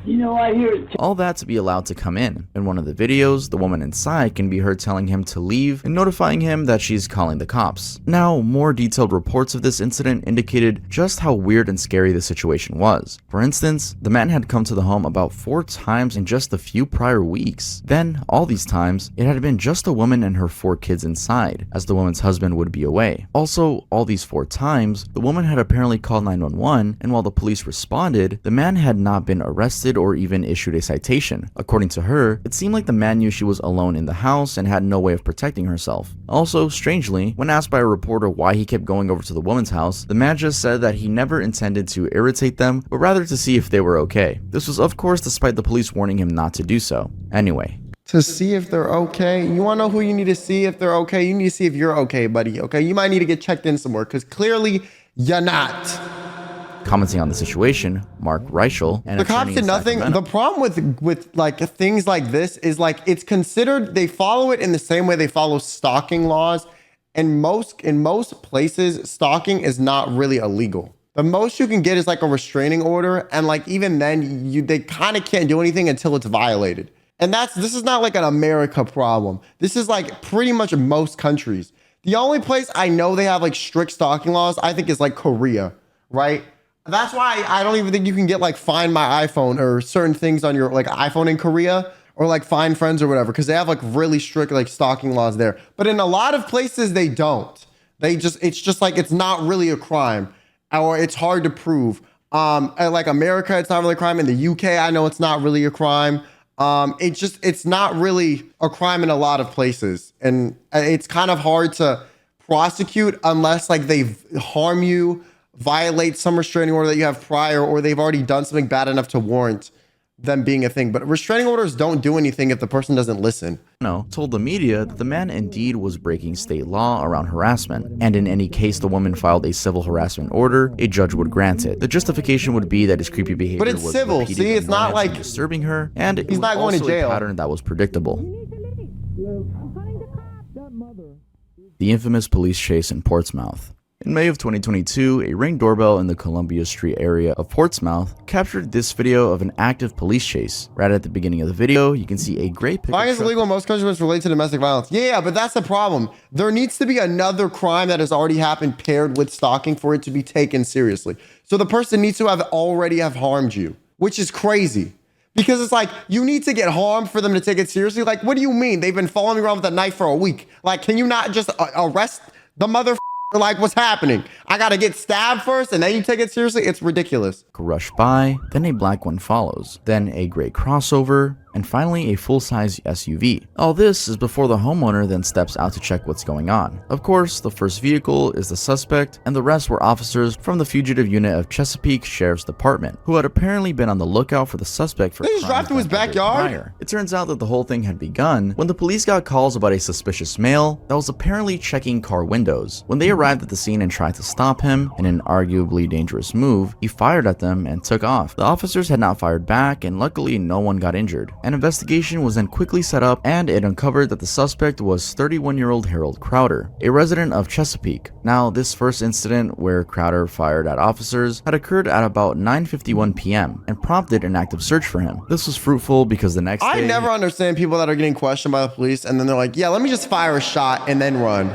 All that to be allowed to come in. In one of the videos, the woman inside can be heard telling him to leave and notifying him that she's calling the cops. Now, more detailed reports of this incident indicated just how weird and scary the situation was. For instance, the man had come to the home about 4 times in just a few prior weeks. Then, all these times, it had been just a woman and her 4 kids inside, as the woman's husband would be away. Also, all these 4 times, the woman had apparently called 911, and while the police responded, the man had not been arrested or even issued a citation. According to her, it seemed like the man knew she was alone in the house and had no way of protecting herself. Also, strangely, when asked by a reporter why he kept going over to the woman's house, the man just said that he never intended to irritate them, but rather to see if they were okay. This was of course despite the police warning him not to do so. Anyway. To see if they're okay. You want to know who you need to see if they're okay? You need to see if you're okay, buddy. Okay, you might need to get checked in somewhere because clearly you're not. Commenting on the situation, Mark Reichel, and the cops did nothing. The problem with like things like this is like it's considered, they follow it in the same way they follow stalking laws, and in most places stalking is not really illegal. The most you can get is like a restraining order, and like even then they kind of can't do anything until it's violated. And this is not like an America problem. This is like pretty much most countries. The only place I know they have like strict stalking laws, I think, is like Korea, right? That's why I don't even think you can get like Find My iPhone or certain things on your like iPhone in Korea, or like Find Friends or whatever, because they have like really strict like stalking laws there. But in a lot of places they don't. It's just like it's not really a crime, or it's hard to prove. Like America, it's not really a crime. In the UK, I know it's not really a crime. It's not really a crime in a lot of places, and it's kind of hard to prosecute unless like they harm you, violate some restraining order that you have prior, or they've already done something bad enough to warrant them being a thing. But restraining orders don't do anything if the person doesn't listen. Told the media that the man indeed was breaking state law around harassment, and in any case the woman filed a civil harassment order, a judge would grant it. The justification would be that his creepy behavior but it's was civil. See, it's not like disturbing her, and it he's was not going also to jail. A pattern that was predictable. The infamous police chase in Portsmouth. In May of 2022, a Ring doorbell in the Columbia Street area of Portsmouth captured this video of an active police chase. Right at the beginning of the video, you can see a gray pickup Stalking is illegal in most countries when it's related to domestic violence. Yeah, but that's the problem. There needs to be another crime that has already happened paired with stalking for it to be taken seriously. So the person needs to already have harmed you, which is crazy. Because it's like, you need to get harmed for them to take it seriously. Like, what do you mean? They've been following me around with a knife for a week. Like, can you not just arrest the mother? Like, what's happening? I gotta get stabbed first and then you take it seriously? It's ridiculous. Rush by, then a black one follows, then a gray crossover, and finally a full-size SUV. All this is before the homeowner then steps out to check what's going on. Of course, the first vehicle is the suspect, and the rest were officers from the fugitive unit of Chesapeake Sheriff's Department, who had apparently been on the lookout for the suspect for they just drive to his backyard? It turns out that the whole thing had begun when the police got calls about a suspicious male that was apparently checking car windows. When they arrived at the scene and tried to stop him, in an arguably dangerous move, he fired at them and took off. The officers had not fired back, and luckily no one got injured. An investigation was then quickly set up, and it uncovered that the suspect was 31-year-old Harold Crowder, a resident of Chesapeake. Now, this first incident where Crowder fired at officers had occurred at about 9:51 p.m. and prompted an active search for him. This was fruitful because the next day... I never understand people that are getting questioned by the police and then they're like, yeah, let me just fire a shot and then run.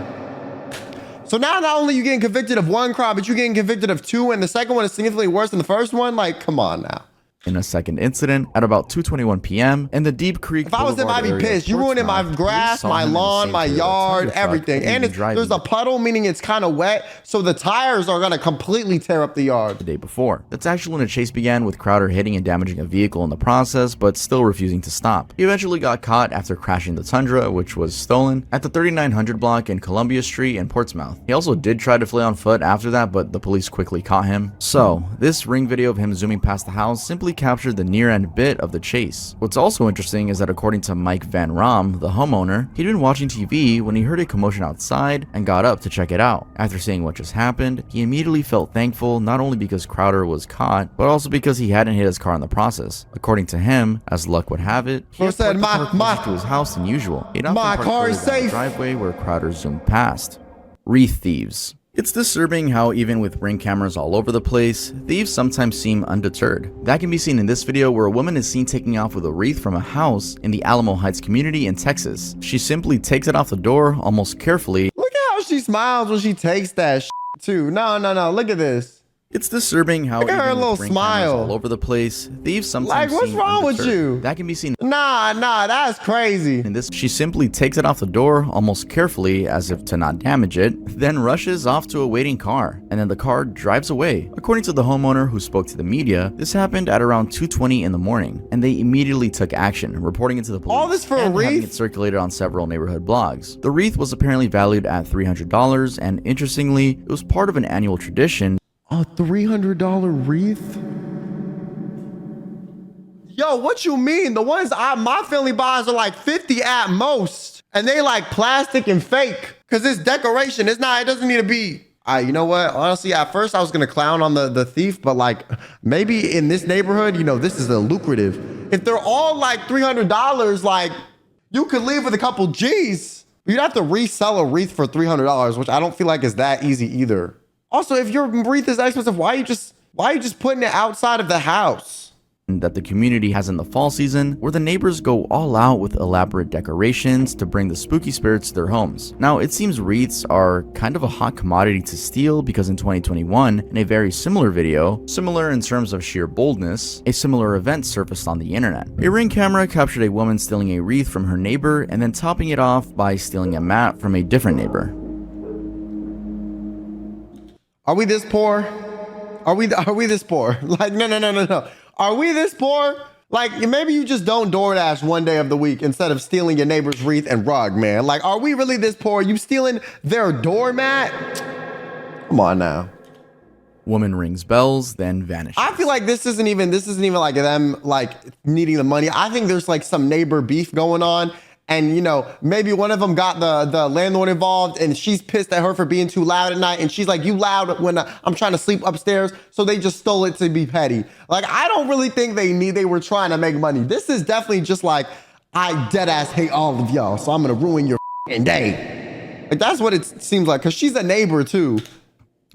So now not only are you getting convicted of one crime, but you're getting convicted of 2, and the second one is significantly worse than the first one? Like, come on now. In a second incident at about 2:21 p.m. in the Deep Creek If I was him, I'd be pissed. You ruining my grass, my lawn, my yard, everything. And there's a puddle, meaning it's kind of wet, so the tires are going to completely tear up the yard. The day before. The actual chase began with Crowder hitting and damaging a vehicle in the process, but still refusing to stop. He eventually got caught after crashing the Tundra, which was stolen, at the 3900 block in Columbia Street in Portsmouth. He also did try to flee on foot after that, but the police quickly caught him. So, this Ring video of him zooming past the house simply captured the near-end bit of the chase. What's also interesting is that according to Mike Van Rom, the homeowner, he'd been watching TV when he heard a commotion outside and got up to check it out. After seeing what just happened, he immediately felt thankful not only because Crowder was caught, but also because he hadn't hit his car in the process. According to him, as luck would have it, he had parked the car closer to his house than usual. He'd often parked further down the driveway where Crowder zoomed past. Wreath thieves. It's disturbing how even with ring cameras all over the place, thieves sometimes seem undeterred. That can be seen in this video where a woman is seen taking off with a wreath from a house in the Alamo Heights community in Texas. She simply takes it off the door almost carefully. Look at how she smiles when she takes that too. No, look at this. It's disturbing how look at her even little with ring smile cameras all over the place, thieves sometimes like, what's seem wrong with undeterred. you? That can be seen Nah, that's crazy. in this. She simply takes it off the door almost carefully as if to not damage it, then rushes off to a waiting car, and then the car drives away. According to the homeowner who spoke to the media, this happened at around 2:20 in the morning, and they immediately took action, reporting it to the police. All this for a and having wreath? it circulated on several neighborhood blogs. The wreath was apparently valued at $300, and interestingly, it was part of an annual tradition. A $300 wreath? Yo, what you mean? The ones my family buys are like 50 at most. And they like plastic and fake. Cause it's decoration. It doesn't need to be. You know what? Honestly, at first I was gonna clown on the thief, but like maybe in this neighborhood, this is a lucrative. If they're all like $300, like you could leave with a couple G's. You'd have to resell a wreath for $300, which I don't feel like is that easy either. Also, if your wreath is expensive, why are you just putting it outside of the house? That the community has in the fall season, where the neighbors go all out with elaborate decorations to bring the spooky spirits to their homes. Now, it seems wreaths are kind of a hot commodity to steal because in 2021, in a very similar video, similar in terms of sheer boldness, a similar event surfaced on the internet. A ring camera captured a woman stealing a wreath from her neighbor and then topping it off by stealing a mat from a different neighbor. Are we this poor? Are we this poor? Like, no. Are we this poor? Like, maybe you just don't DoorDash one day of the week instead of stealing your neighbor's wreath and rug, man. Like, are we really this poor? You stealing their doormat? Come on now. Woman rings bells, then vanishes. I feel like this isn't even like them like needing the money. I think there's like some neighbor beef going on. And, maybe one of them got the landlord involved and she's pissed at her for being too loud at night. And she's like, you loud when I'm trying to sleep upstairs. So they just stole it to be petty. Like, I don't really think they were trying to make money. This is definitely just like, I dead ass hate all of y'all. So I'm going to ruin your day. Like, that's what it seems like. Cause she's a neighbor too.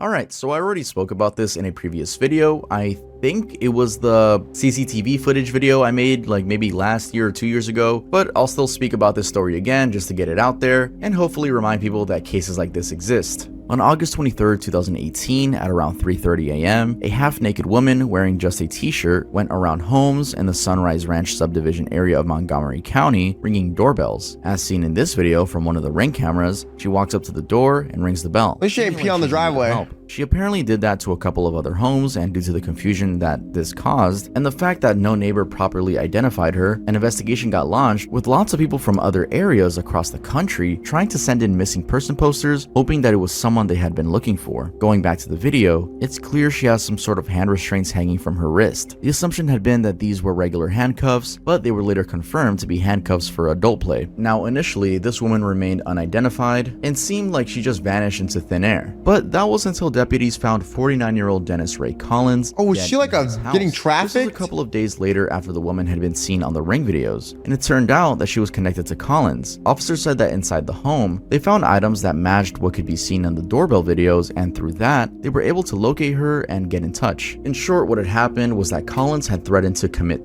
Alright, so I already spoke about this in a previous video. I think it was the CCTV footage video I made like maybe last year or 2 years ago, but I'll still speak about this story again just to get it out there and hopefully remind people that cases like this exist. On August 23, 2018, at around 3:30 a.m., a half-naked woman wearing just a t-shirt went around homes in the Sunrise Ranch subdivision area of Montgomery County, ringing doorbells. As seen in this video from one of the ring cameras, she walks up to the door and rings the bell. At least she ain't pee on the driveway. She apparently did that to a couple of other homes, and due to the confusion that this caused, and the fact that no neighbor properly identified her, an investigation got launched with lots of people from other areas across the country trying to send in missing person posters, hoping that it was someone they had been looking for. Going back to the video, it's clear she has some sort of hand restraints hanging from her wrist. The assumption had been that these were regular handcuffs, but they were later confirmed to be handcuffs for adult play. Now, initially, this woman remained unidentified and seemed like she just vanished into thin air, but that was until deputies found 49-year-old Dennis Ray Collins. Oh, was she like getting trafficked? This was a couple of days later after the woman had been seen on the ring videos, and it turned out that she was connected to Collins. Officers said that inside the home, they found items that matched what could be seen on the doorbell videos, and through that, they were able to locate her and get in touch. In short, what had happened was that Collins had threatened to commit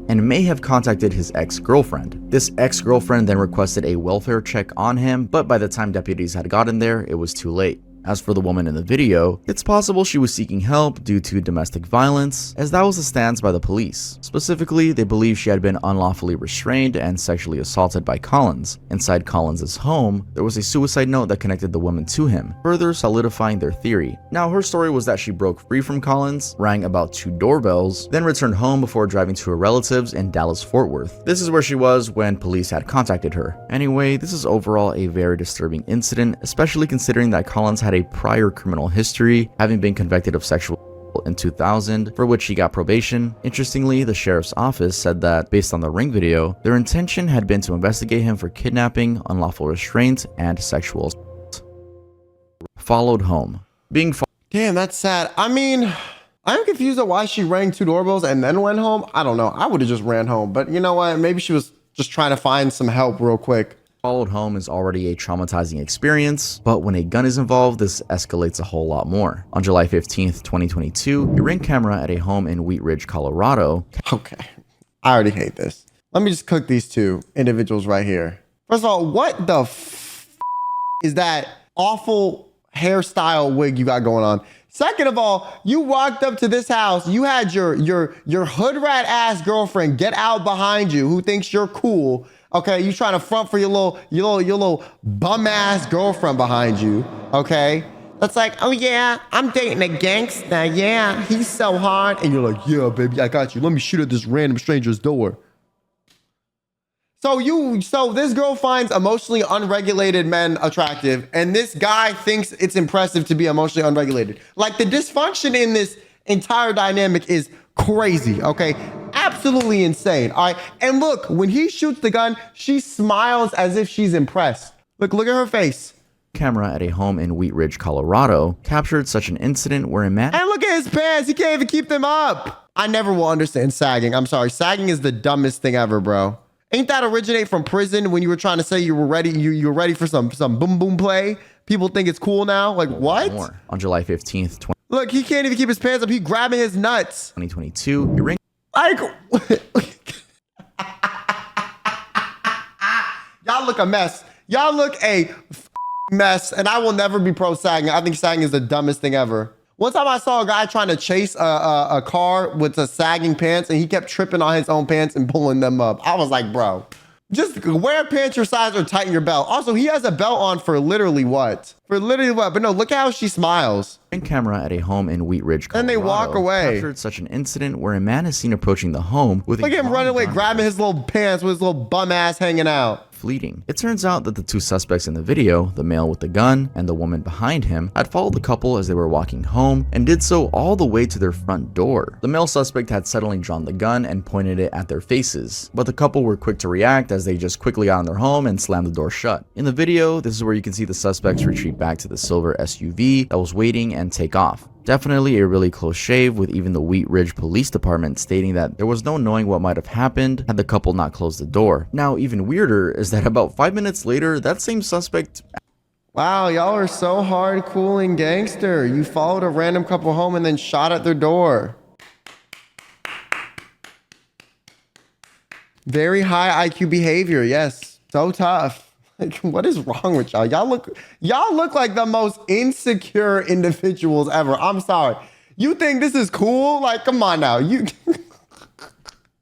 and may have contacted his ex-girlfriend. This ex-girlfriend then requested a welfare check on him, but by the time deputies had gotten there, it was too late. As for the woman in the video, it's possible she was seeking help due to domestic violence, as that was the stance by the police. Specifically, they believe she had been unlawfully restrained and sexually assaulted by Collins. Inside Collins' home, there was a suicide note that connected the woman to him, further solidifying their theory. Now, her story was that she broke free from Collins, rang about 2 doorbells, then returned home before driving to her relatives in Dallas-Fort Worth. This is where she was when police had contacted her. Anyway, this is overall a very disturbing incident, especially considering that Collins had a prior criminal history, having been convicted of sexual in 2000, for which he got probation. Interestingly, the sheriff's office said that, based on the ring video, their intention had been to investigate him for kidnapping, unlawful restraint, and sexual assault. Followed home. Damn, that's sad. I mean, I'm confused at why she rang 2 doorbells and then went home. I don't know. I would have just ran home. But you know what? Maybe she was just trying to find some help real quick. Followed home is already a traumatizing experience, but when a gun is involved, this escalates a whole lot more. On July 15th, 2022, a ring camera at a home in Wheat Ridge, Colorado. Okay, I already hate this. Let me just cook these two individuals right here. First of all, what the is that awful hairstyle wig you got going on? Second of all, you walked up to this house, you had your hood rat ass girlfriend get out behind you who thinks you're cool. Okay, you trying to front for your little bum ass girlfriend behind you. Okay, that's like, oh yeah, I'm dating a gangster. Yeah, he's so hard, and you're like, yeah, baby, I got you. Let me shoot at this random stranger's door. So this girl finds emotionally unregulated men attractive, and this guy thinks it's impressive to be emotionally unregulated. Like, the dysfunction in this entire dynamic is crazy, okay? Absolutely insane, all right? And look, when he shoots the gun, she smiles as if she's impressed. Look at her face. Camera at a home in Wheat Ridge, Colorado, captured such an incident where a man... And look at his pants, he can't even keep them up. I never will understand sagging. I'm sorry, sagging is the dumbest thing ever, bro. Ain't that originate from prison when you were trying to say you were ready? You were ready for some boom boom play. People think it's cool now. Like, what? More. On July 15th, Look, he can't even keep his pants up. He grabbing his nuts. 2022, a ring... Like, y'all look a mess. Y'all look a mess. And I will never be pro sagging. I think sagging is the dumbest thing ever. One time I saw a guy trying to chase a car with the sagging pants, and he kept tripping on his own pants and pulling them up. I was like, bro, just wear pants your size or tighten your belt. Also, he has a belt on for literally what? For literally what? But no, look how she smiles. Ring camera at a home in Wheat Ridge, Colorado, and they walk away. Captured such an incident where a man is seen approaching the home with look at him running away, grabbing his little pants with his little bum ass hanging out. Fleeting. It turns out that the two suspects in the video, the male with the gun and the woman behind him, had followed the couple as they were walking home and did so all the way to their front door. The male suspect had suddenly drawn the gun and pointed it at their faces, but the couple were quick to react as they just quickly got in their home and slammed the door shut. In the video, this is where you can see the suspects retreat back to the silver SUV that was waiting and take off. Definitely a really close shave, with even the Wheat Ridge Police Department stating that there was no knowing what might have happened had the couple not closed the door. Now, even weirder is that about 5 minutes later, that same suspect... Wow, y'all are so hard, cool, and gangster. You followed a random couple home and then shot at their door. Very high IQ behavior, yes. So tough. Like, what is wrong with y'all? Y'all look like the most insecure individuals ever. I'm sorry. You think this is cool? Like, come on now. You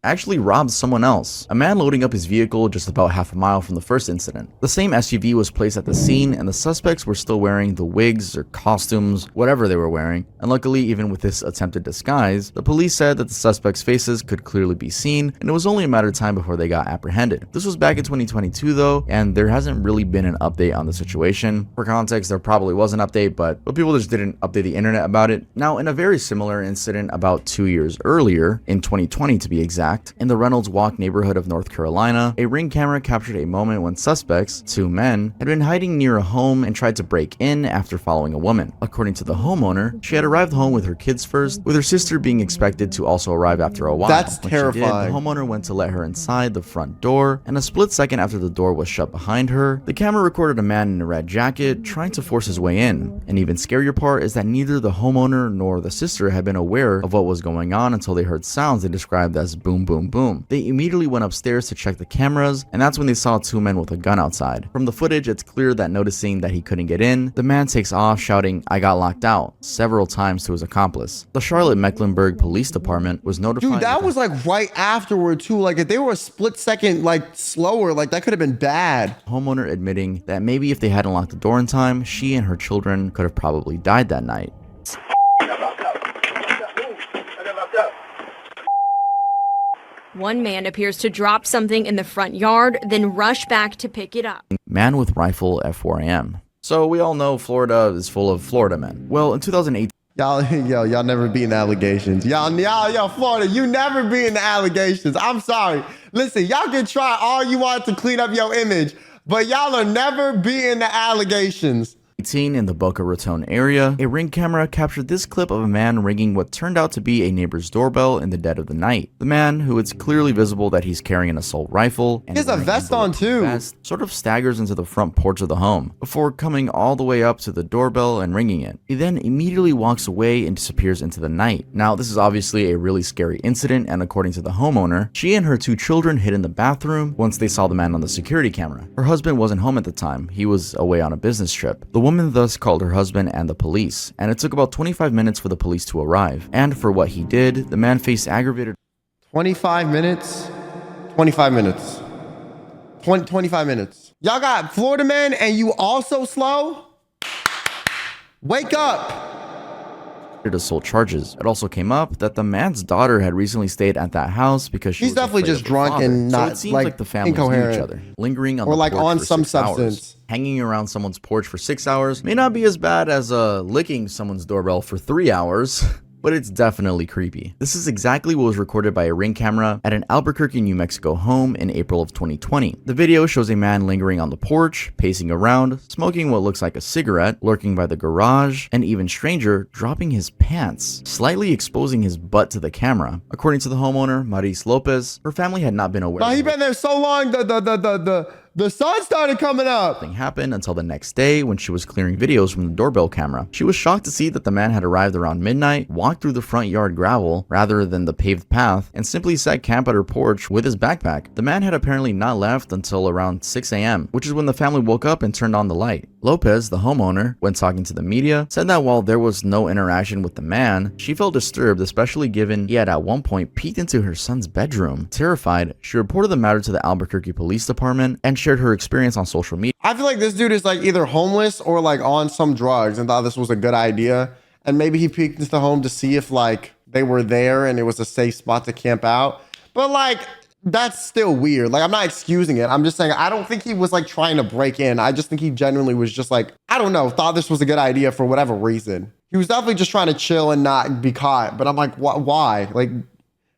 actually robbed someone else. A man loading up his vehicle just about half a mile from the first incident. The same SUV was placed at the scene, and the suspects were still wearing the wigs or costumes, whatever they were wearing. And luckily, even with this attempted disguise, the police said that the suspects' faces could clearly be seen, and it was only a matter of time before they got apprehended. This was back in 2022 though, and there hasn't really been an update on the situation. For context, there probably was an update, but people just didn't update the internet about it. Now, in a very similar incident about 2 years earlier, in 2020 to be exact, in the Reynolds Walk neighborhood of North Carolina, a ring camera captured a moment when suspects, two men, had been hiding near a home and tried to break in after following a woman. According to the homeowner, she had arrived home with her kids first, with her sister being expected to also arrive after a while. That's when terrifying. She did, the homeowner went to let her inside the front door, and a split second after the door was shut behind her, the camera recorded a man in a red jacket trying to force his way in. An even scarier part is that neither the homeowner nor the sister had been aware of what was going on until they heard sounds they described as boom boom boom. They immediately went upstairs to check the cameras, and that's when they saw two men with a gun outside. From the footage, it's clear that noticing that he couldn't get in, the man takes off shouting, "I got locked out," several times to his accomplice. The Charlotte Mecklenburg Police Department was notified. Dude, that was like right afterward too. Like, if they were a split second like slower, like that could have been bad. Homeowner admitting that maybe if they hadn't locked the door in time, she and her children could have probably died that night. One man appears to drop something in the front yard, then rush back to pick it up. Man with rifle at 4 a.m. So we all know Florida is full of Florida men. Well, in 2018, Y'all never beating the allegations. Y'all, Florida, you never beating the allegations. I'm sorry. Listen, y'all can try all you want to clean up your image, but y'all are never beating the allegations. 18 in the Boca Raton area, a Ring camera captured this clip of a man ringing what turned out to be a neighbor's doorbell in the dead of the night. The man, who it's clearly visible that he's carrying an assault rifle and He has a vest on too. sort of staggers into the front porch of the home before coming all the way up to the doorbell and ringing it. He then immediately walks away and disappears into the night. Now, this is obviously a really scary incident, and according to the homeowner, she and her 2 children hid in the bathroom once they saw the man on the security camera. Her husband wasn't home at the time. He was away on a business trip. The woman thus called her husband and the police, and it took about 25 minutes for the police to arrive. And for what he did, the man faced aggravated 25 minutes. 25 minutes. 25 minutes. Y'all got Florida men and you also slow? Wake up. assault charges. It also came up that the man's daughter had recently stayed at that house because He's definitely just drunk and not, so it seems like the family knew incoherent. each other. Lingering on Or the like porch on for some 6 hours. substance. Hanging around someone's porch for 6 hours may not be as bad as licking someone's doorbell for 3 hours. But it's definitely creepy. This is exactly what was recorded by a Ring camera at an Albuquerque, New Mexico home in April of 2020. The video shows a man lingering on the porch, pacing around, smoking what looks like a cigarette, lurking by the garage, and even stranger, dropping his pants, slightly exposing his butt to the camera. According to the homeowner, Maris Lopez, her family had not been aware. No, he been there so long, the sun started coming up. Nothing happened until the next day when she was clearing videos from the doorbell camera. She was shocked to see that the man had arrived around midnight, walked through the front yard gravel rather than the paved path, and simply set camp at her porch with his backpack. The man had apparently not left until around 6 a.m., which is when the family woke up and turned on the light. Lopez, the homeowner, when talking to the media, said that while there was no interaction with the man, she felt disturbed, especially given he had at one point peeked into her son's bedroom. Terrified, she reported the matter to the Albuquerque Police Department and shared her experience on social media. I feel like this dude is like either homeless or like on some drugs and thought this was a good idea. And maybe he peeked into the home to see if like they were there and it was a safe spot to camp out. But like, that's still weird. Like, I'm not excusing it. I'm just saying, I don't think he was like trying to break in. I just think he genuinely was just like, I don't know, thought this was a good idea for whatever reason. He was definitely just trying to chill and not be caught. But I'm like, why? Like,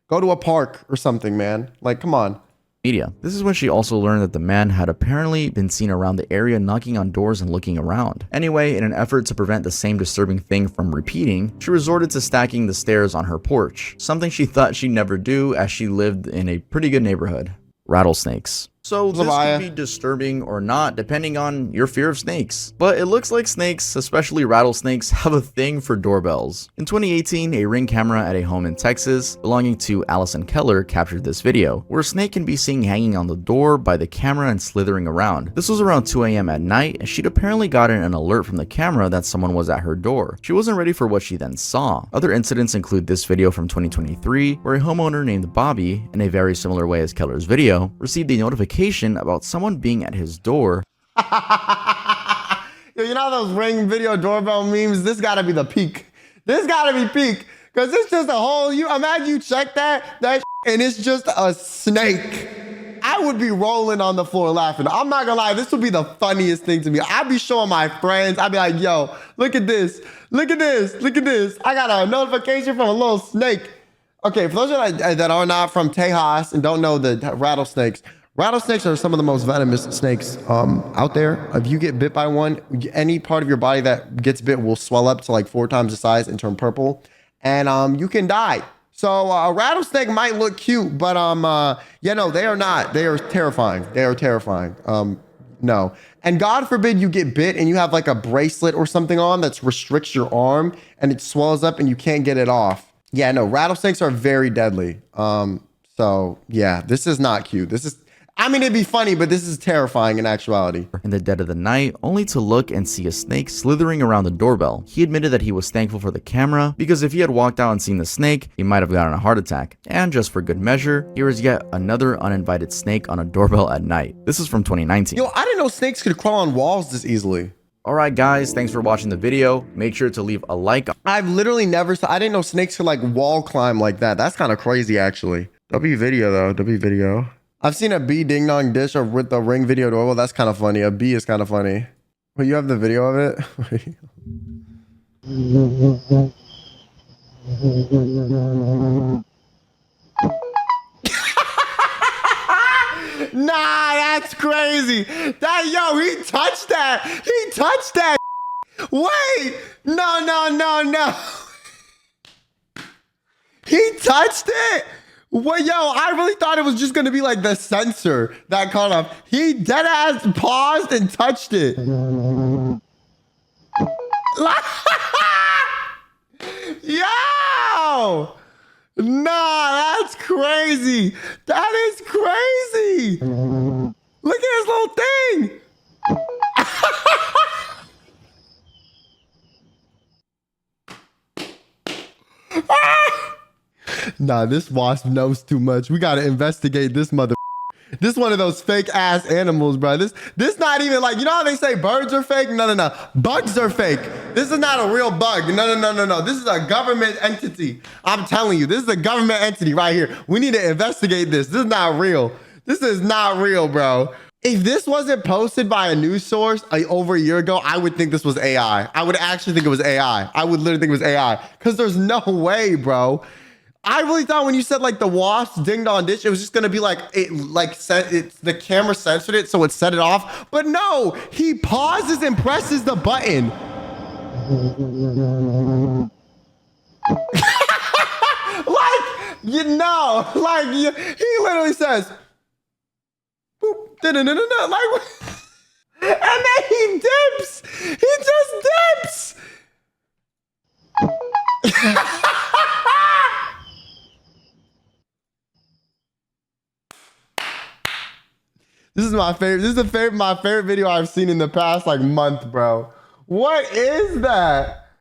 go to a park or something, man. Like, come on. This is when she also learned that the man had apparently been seen around the area knocking on doors and looking around. Anyway, in an effort to prevent the same disturbing thing from repeating, she resorted to stacking the stairs on her porch, something she thought she'd never do as she lived in a pretty good neighborhood. Rattlesnakes. So this can be disturbing or not, depending on your fear of snakes. But it looks like snakes, especially rattlesnakes, have a thing for doorbells. In 2018, a Ring camera at a home in Texas belonging to Allison Keller captured this video, where a snake can be seen hanging on the door by the camera and slithering around. This was around 2 a.m. at night, and she'd apparently gotten an alert from the camera that someone was at her door. She wasn't ready for what she then saw. Other incidents include this video from 2023, where a homeowner named Bobby, in a very similar way as Keller's video, received a notification about someone being at his door. Yo, you know those Ring video doorbell memes? This gotta be the peak. This gotta be peak. Cause it's just a whole, you imagine you check that and it's just a snake. I would be rolling on the floor laughing. I'm not gonna lie, this would be the funniest thing to me. I'd be showing my friends, I'd be like, yo, look at this. Look at this, look at this. I got a notification from a little snake. Okay, for those that are not from Tejas and don't know the rattlesnakes, rattlesnakes are some of the most venomous snakes out there. If you get bit by one, any part of your body that gets bit will swell up to like 4 times the size and turn purple. And you can die. So a rattlesnake might look cute, but yeah, no, they are not. They are terrifying. They are terrifying. No. And God forbid you get bit and you have like a bracelet or something on that restricts your arm and it swells up and you can't get it off. Yeah, no, rattlesnakes are very deadly. So yeah, this is not cute. This is, I mean, it'd be funny, but this is terrifying in actuality. In the dead of the night, only to look and see a snake slithering around the doorbell. He admitted that he was thankful for the camera, because if he had walked out and seen the snake, he might have gotten a heart attack. And just for good measure, here is yet another uninvited snake on a doorbell at night. This is from 2019. Yo, I didn't know snakes could crawl on walls this easily. Alright guys, thanks for watching the video. Make sure to leave a like. I've literally never saw, I didn't know snakes could like wall climb like that. That's kind of crazy actually. W video though, W video. I've seen a bee ding dong dish or with the Ring video doorbell. That's kind of funny. A bee is kind of funny. But you have the video of it? Nah, that's crazy. That, yo, he touched that. He touched that. Wait! No. He touched it? Well, yo, I really thought it was just gonna be like the sensor that caught up. He dead ass paused and touched it. Yo! Nah, that's crazy. That is crazy. Look at his little thing. Nah, this wasp knows too much. We gotta investigate this mother. This one of those fake ass animals, bro. This not even like, you know how they say birds are fake? No. Bugs are fake. This is not a real bug. No. This is a government entity. I'm telling you, this is a government entity right here. We need to investigate this. This is not real. This is not real, bro. If this wasn't posted by a news source over a year ago, I would think this was AI. I would actually think it was AI. I would literally think it was AI because there's no way, bro. I really thought when you said like the wasp ding dong ditch, it was just gonna be like the camera censored it, so it set it off. But no, he pauses and presses the button. He literally says, boop, da-da-da-da-da, like, and then he dips. He just dips. This is my favorite. This is my favorite video I've seen in the past like month, bro. What is that?